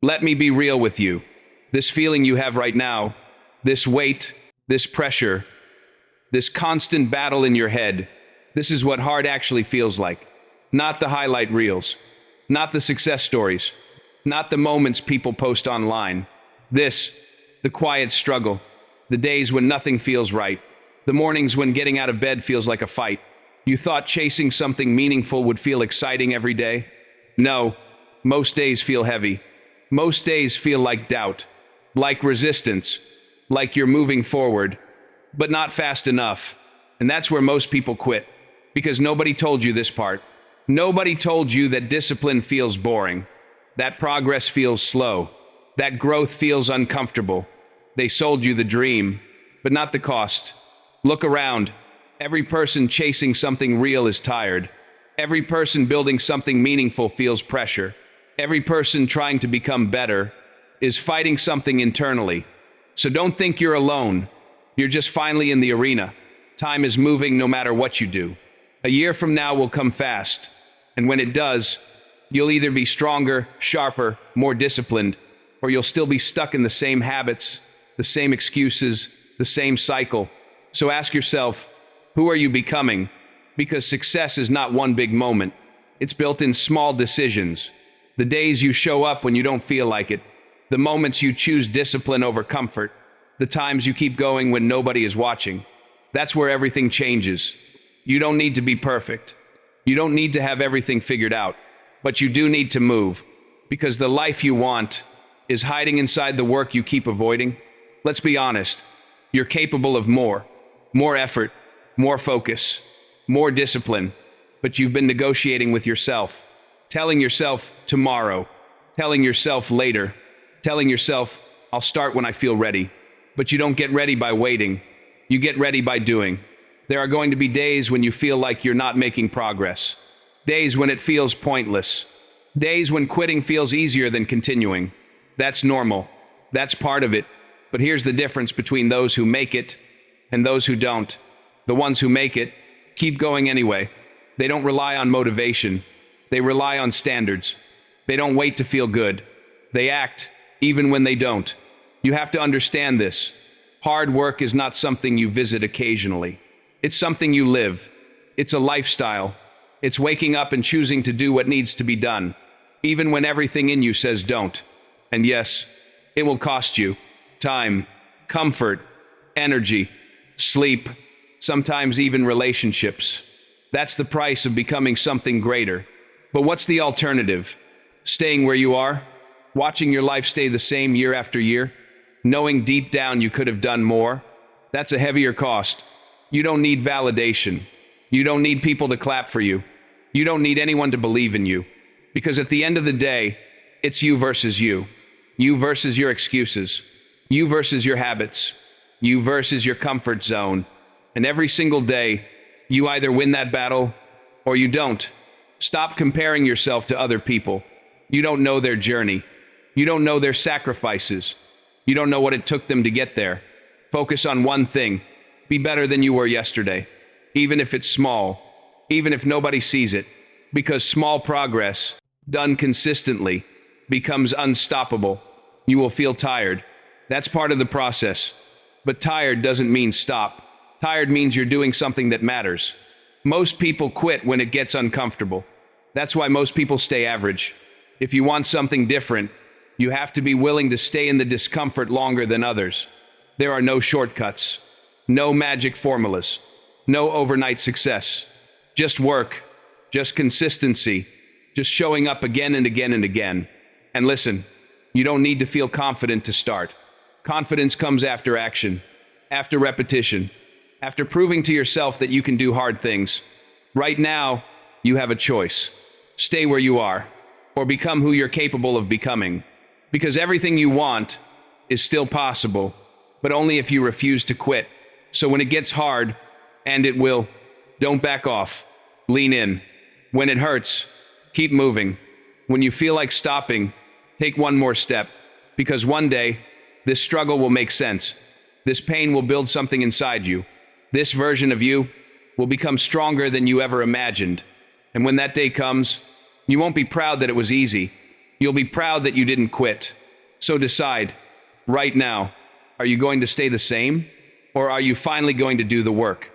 Let me be real with you. This feeling you have right now, this weight, this pressure, this constant battle in your head, this is what hard actually feels like. Not the highlight reels, not the success stories, not the moments people post online. This, the quiet struggle, the days when nothing feels right, the mornings when getting out of bed feels like a fight. You thought chasing something meaningful would feel exciting every day? No, most days feel heavy. Most days feel like doubt, like resistance, like you're moving forward, but not fast enough. And that's where most people quit, because nobody told you this part. Nobody told you that discipline feels boring, that progress feels slow, that growth feels uncomfortable. They sold you the dream, but not the cost. Look around. Every person chasing something real is tired. Every person building something meaningful feels pressure. Every person trying to become better is fighting something internally. So don't think you're alone. You're just finally in the arena. Time is moving no matter what you do. A year from now will come fast. And when it does, you'll either be stronger, sharper, more disciplined, or you'll still be stuck in the same habits, the same excuses, the same cycle. So ask yourself, who are you becoming? Because success is not one big moment. It's built in small decisions. The days you show up when you don't feel like it. The moments you choose discipline over comfort. The times you keep going when nobody is watching. That's where everything changes. You don't need to be perfect. You don't need to have everything figured out. But you do need to move. Because the life you want is hiding inside the work you keep avoiding. Let's be honest. You're capable of more. More effort. More focus. More discipline. But you've been negotiating with yourself. Telling yourself tomorrow. Telling yourself later. Telling yourself, I'll start when I feel ready. But you don't get ready by waiting. You get ready by doing. There are going to be days when you feel like you're not making progress. Days when it feels pointless. Days when quitting feels easier than continuing. That's normal. That's part of it. But here's the difference between those who make it and those who don't. The ones who make it keep going anyway. They don't rely on motivation. They rely on standards. They don't wait to feel good. They act even when they don't. You have to understand this. Hard work is not something you visit occasionally. It's something you live. It's a lifestyle. It's waking up and choosing to do what needs to be done, even when everything in you says don't. And yes, it will cost you time, comfort, energy, sleep, sometimes even relationships. That's the price of becoming something greater. But what's the alternative? Staying where you are? Watching your life stay the same year after year? Knowing deep down you could have done more? That's a heavier cost. You don't need validation. You don't need people to clap for you. You don't need anyone to believe in you. Because at the end of the day, it's you versus you. You versus your excuses. You versus your habits. You versus your comfort zone. And every single day, you either win that battle or you don't. Stop comparing yourself to other people. You don't know their journey. You don't know their sacrifices. You don't know what it took them to get there. Focus on one thing. Be better than you were yesterday. Even if it's small. Even if nobody sees it. Because small progress, done consistently, becomes unstoppable. You will feel tired. That's part of the process. But tired doesn't mean stop. Tired means you're doing something that matters. Most people quit when it gets uncomfortable. That's why most people stay average. If you want something different, you have to be willing to stay in the discomfort longer than others. There are no shortcuts, no magic formulas, no overnight success. Just work, just consistency, just showing up again and again and again. And listen, you don't need to feel confident to start. Confidence comes after action, after repetition, after proving to yourself that you can do hard things. Right now, you have a choice. Stay where you are, or become who you're capable of becoming. Because everything you want is still possible, but only if you refuse to quit. So when it gets hard, and it will, don't back off. Lean in. When it hurts, keep moving. When you feel like stopping, take one more step. Because one day, this struggle will make sense. This pain will build something inside you. This version of you will become stronger than you ever imagined. And when that day comes, you won't be proud that it was easy. You'll be proud that you didn't quit. So decide, right now, are you going to stay the same? Or are you finally going to do the work?